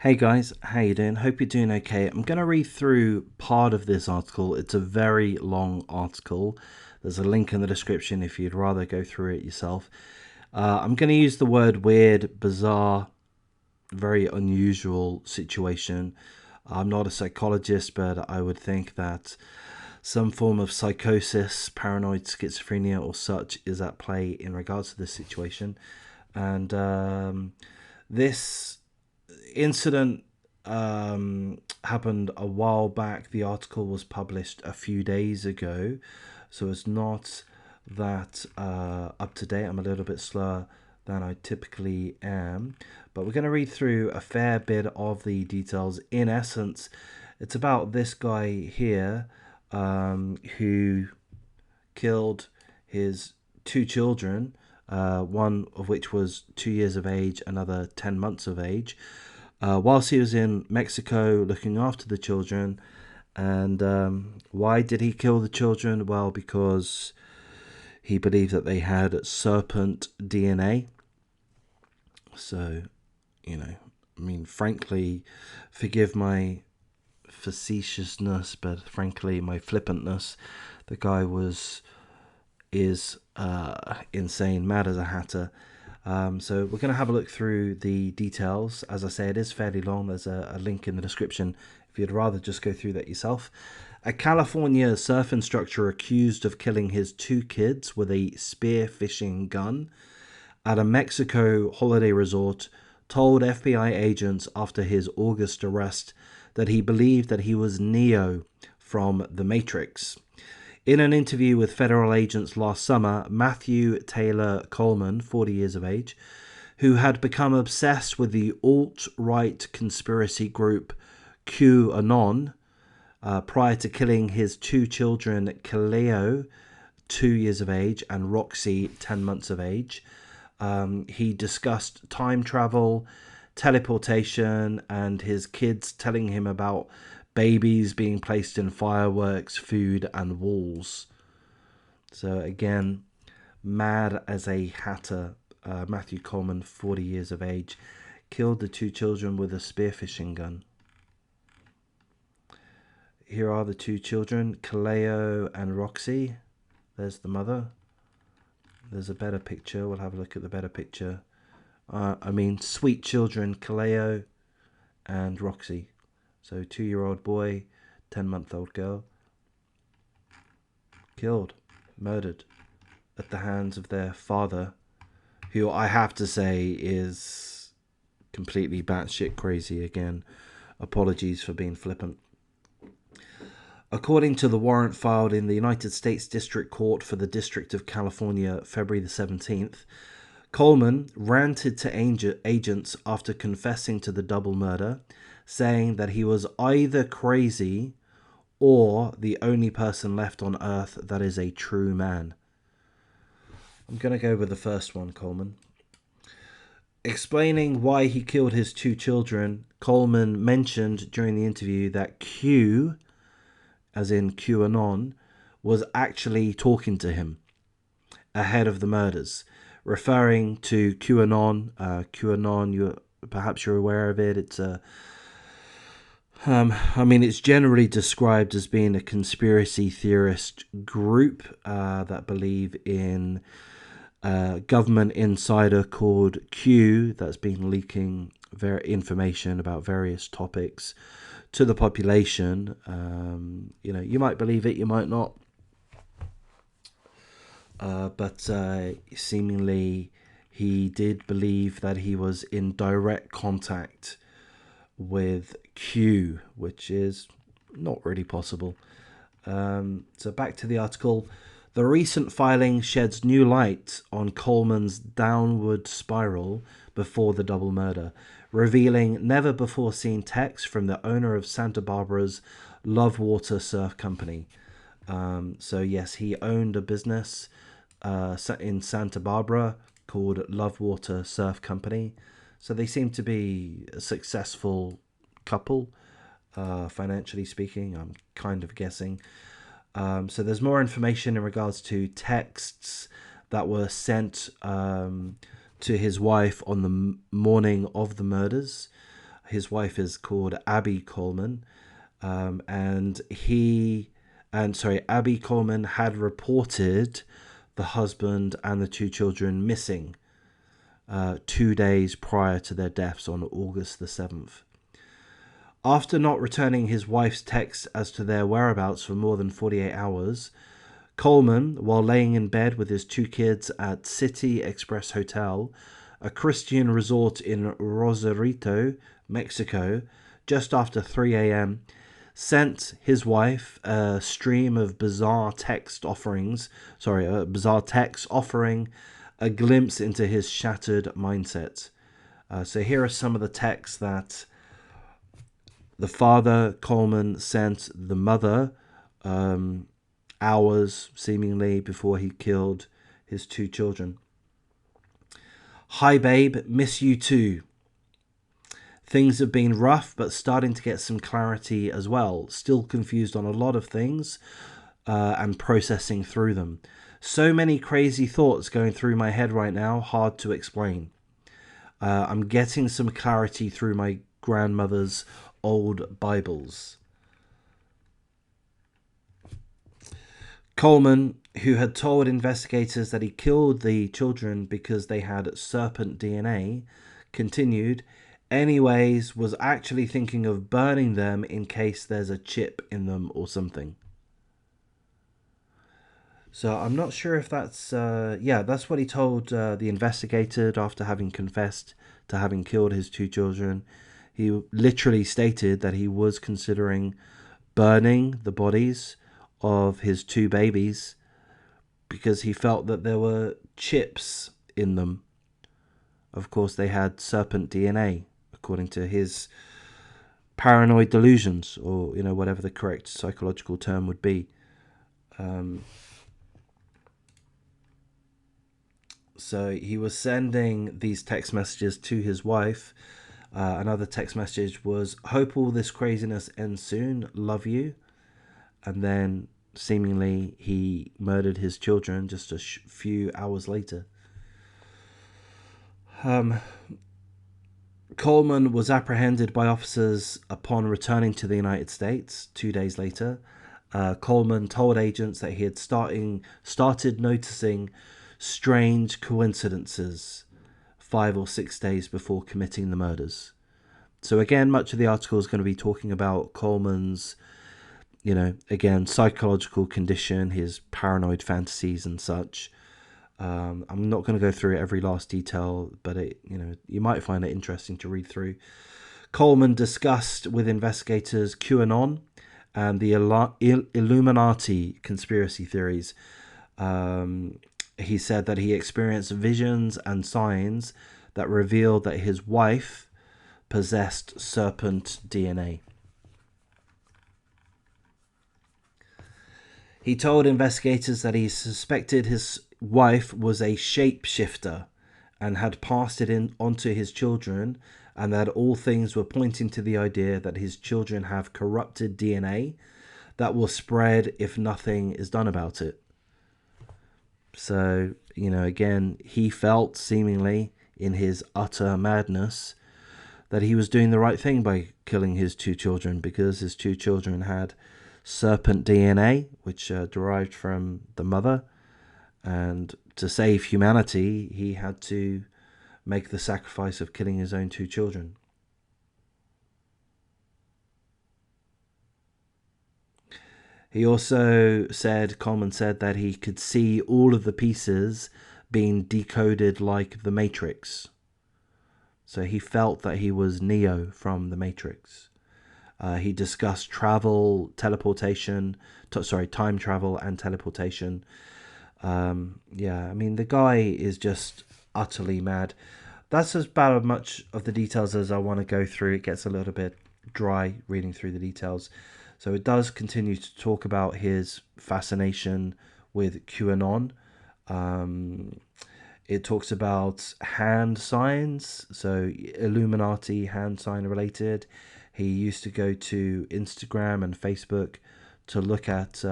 Hey guys, how you doing? Hope you're doing okay. I'm going to read through part of this article. It's a very long article. There's a link in the description if you'd rather go through it yourself. I'm going to use the word weird, bizarre, very unusual situation. I'm not a psychologist, but I would think that some form of psychosis, paranoid schizophrenia, or such is at play in regards to this situation. And this incident happened a while back. The article was published a few days ago, so it's not that up to date. I'm a little bit slower than I typically am, but we're going to read through a fair bit of the details. In essence, it's about this guy here who killed his two children, one of which was 2 years of age, another 10 months of age, whilst he was in Mexico looking after the children. And why did he kill the children? Well, because he believed that they had serpent DNA. So, frankly, forgive my facetiousness, but frankly, my flippantness. The guy is insane, mad as a hatter. So we're going to have a look through the details. As I say, it is fairly long. There's a link in the description if you'd rather just go through that yourself. A California surf instructor accused of killing his two kids with a spearfishing gun at a Mexico holiday resort told FBI agents after his August arrest that he believed that he was Neo from The Matrix. In an interview with federal agents last summer, Matthew Taylor Coleman, 40 years of age, who had become obsessed with the alt-right conspiracy group QAnon prior to killing his two children, Kaleo, 2 years of age, and Roxy, 10 months of age. He discussed time travel, teleportation, and his kids telling him about babies being placed in fireworks, food, and walls. So again, mad as a hatter. Matthew Coleman, 40 years of age, killed the two children with a spearfishing gun. Here are the two children, Kaleo and Roxy. There's the mother. There's a better picture. We'll have a look at the better picture. Sweet children, Kaleo and Roxy. So 2-year-old boy, 10-month-old girl. Killed, murdered at the hands of their father, who I have to say is completely batshit crazy again. Apologies for being flippant. According to the warrant filed in the United States District Court for the District of California, February the 17th, Coleman ranted to agents after confessing to the double murder, saying that he was either crazy or the only person left on Earth that is a true man. I'm going to go with the first one, Coleman. Explaining why he killed his two children, Coleman mentioned during the interview that Q, as in QAnon, was actually talking to him ahead of the murders, referring to QAnon. QAnon, perhaps you're aware of it. It's it's generally described as being a conspiracy theorist group that believe in a government insider called Q that's been leaking information about various topics to the population. You might believe it, you might not. But seemingly he did believe that he was in direct contact with Q, which is not really possible. So back to the article. The recent filing sheds new light on Coleman's downward spiral before the double murder, revealing never-before-seen texts from the owner of Santa Barbara's Lovewater Surf Company. So yes, he owned a business in Santa Barbara called Lovewater Surf Company. So they seem to be a successful couple, financially speaking. I'm kind of guessing. So there's more information in regards to texts that were sent to his wife on the morning of the murders. His wife is called Abby Coleman, and Abby Coleman had reported the husband and the two children missing 2 days prior to their deaths on August the 7th. After not returning his wife's texts as to their whereabouts for more than 48 hours, Coleman, while laying in bed with his two kids at City Express Hotel, a Christian resort in Rosarito, Mexico, just after 3 a.m., sent his wife a stream of bizarre text offering a glimpse into his shattered mindset. So here are some of the texts that the father, Coleman, sent the mother hours, seemingly, before he killed his two children. Hi, babe. Miss you too. Things have been rough, but starting to get some clarity as well. Still confused on a lot of things and processing through them. So many crazy thoughts going through my head right now, hard to explain. I'm getting some clarity through my grandmother's old Bibles. Coleman, who had told investigators that he killed the children because they had serpent DNA, continued, anyways, was actually thinking of burning them in case there's a chip in them or something. So I'm not sure if that's... that's what he told the investigator after having confessed to having killed his two children. He literally stated that he was considering burning the bodies of his two babies because he felt that there were chips in them. Of course, they had serpent DNA, according to his paranoid delusions, or whatever the correct psychological term would be. So he was sending these text messages to his wife. Another text message was, hope all this craziness ends soon, love you. And then seemingly he murdered his children just a few hours later. Coleman was apprehended by officers upon returning to the United States 2 days later. Coleman told agents that he had started noticing strange coincidences 5 or 6 days before committing the murders. So again, much of the article is going to be talking about Coleman's, psychological condition, his paranoid fantasies and such. I'm not going to go through every last detail, but you might find it interesting to read through. Coleman discussed with investigators QAnon and the Illuminati conspiracy theories. He said that he experienced visions and signs that revealed that his wife possessed serpent DNA. He told investigators that he suspected his wife was a shapeshifter and had passed it onto his children, and that all things were pointing to the idea that his children have corrupted DNA that will spread if nothing is done about it. So, again, he felt seemingly in his utter madness that he was doing the right thing by killing his two children, because his two children had serpent DNA, which derived from the mother. And to save humanity, he had to make the sacrifice of killing his own two children. He also said, Coleman said, that he could see all of the pieces being decoded like the Matrix. So he felt that he was Neo from the Matrix. He discussed time travel and teleportation. The guy is just utterly mad. That's about much of the details as I want to go through. It gets a little bit dry reading through the details. So it does continue to talk about his fascination with QAnon. It talks about hand signs, so Illuminati hand sign related. He used to go to Instagram and Facebook to look at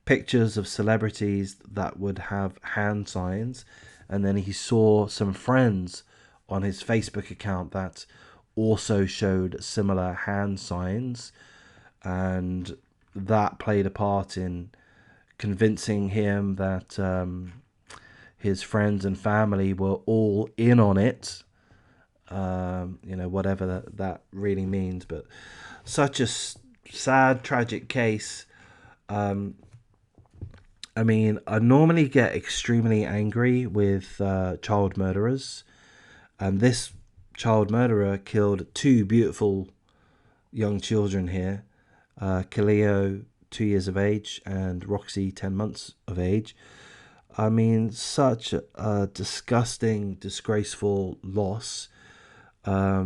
pictures of celebrities that would have hand signs, and then he saw some friends on his Facebook account that also showed similar hand signs, and that played a part in convincing him that his friends and family were all in on it. Whatever that really means, but such a sad, tragic case. I mean, I normally get extremely angry with child murderers, and this child murderer killed two beautiful young children here. Kaleo, 2 years of age, and Roxy, 10 months of age. I mean, such a disgusting, disgraceful loss. I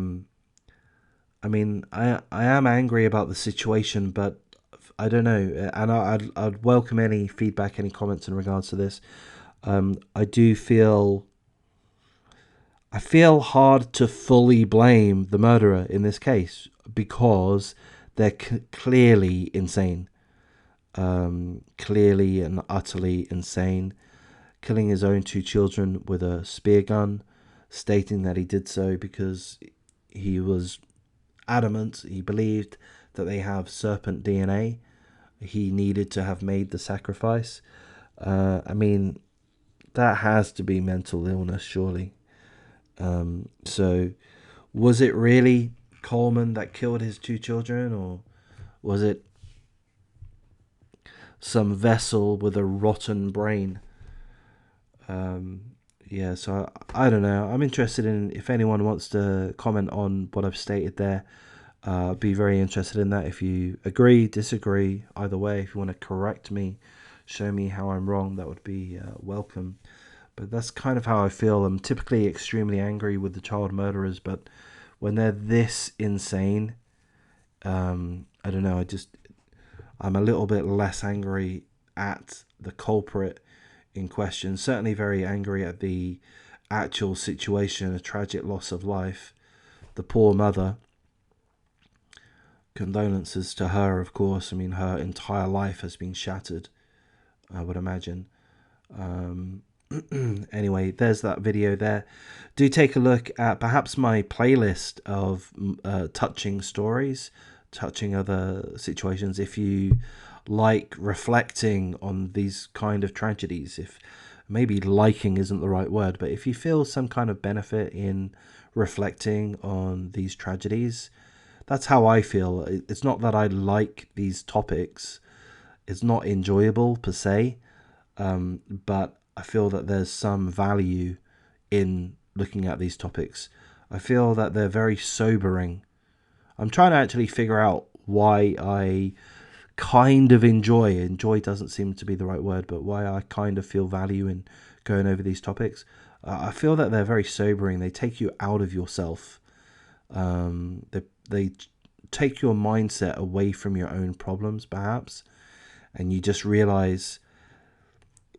mean, I am angry about the situation, but I don't know, and I'd welcome any feedback, any comments in regards to this. I do feel hard to fully blame the murderer in this case because they're clearly insane, clearly and utterly insane. Killing his own two children with a spear gun, stating that he did so because he was adamant, he believed that they have serpent DNA. He needed to have made the sacrifice. I mean, that has to be mental illness, surely. So, was it really Coleman that killed his two children, or was it some vessel with a rotten brain? Yeah, so I don't know. I'm interested in if anyone wants to comment on what I've stated there. Be very interested in that. If you agree, disagree, either way, if you want to correct me, show me how I'm wrong, that would be welcome. But that's kind of how I feel. I'm typically extremely angry with the child murderers, but when they're this insane, I don't know, I'm a little bit less angry at the culprit in question. Certainly very angry at the actual situation, a tragic loss of life. The poor mother. Condolences to her, of course. I mean, her entire life has been shattered, I would imagine. Anyway, there's that video there. Do take a look at perhaps my playlist of touching stories, touching other situations. If you like reflecting on these kind of tragedies, if maybe liking isn't the right word, but if you feel some kind of benefit in reflecting on these tragedies, that's how I feel. It's not that I like these topics. It's not enjoyable per se, but I feel that there's some value in looking at these topics. I feel that they're very sobering. I'm trying to actually figure out why I kind of enjoy doesn't seem to be the right word, but why I kind of feel value in going over these topics. I feel that they're very sobering. They take you out of yourself. They take your mindset away from your own problems, perhaps, and you just realize,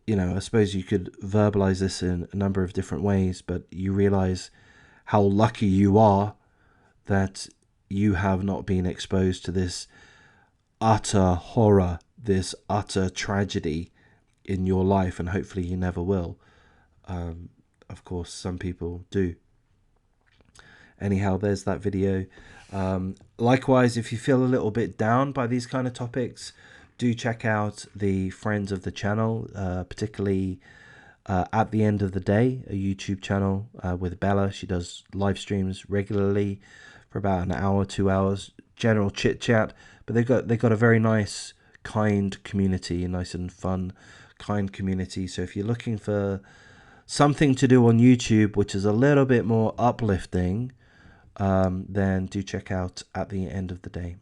I suppose you could verbalize this in a number of different ways, but you realize how lucky you are that you have not been exposed to this utter horror, this utter tragedy in your life, and hopefully you never will. Of course, some people do. Anyhow, there's that video. Likewise, if you feel a little bit down by these kind of topics, do check out the friends of the channel, particularly At the End of the Day, a YouTube channel with Bella. She does live streams regularly for about an hour, 2 hours, general chit chat. But they've got a very nice, kind community, a nice and fun, kind community. So if you're looking for something to do on YouTube, which is a little bit more uplifting, then do check out At the End of the Day.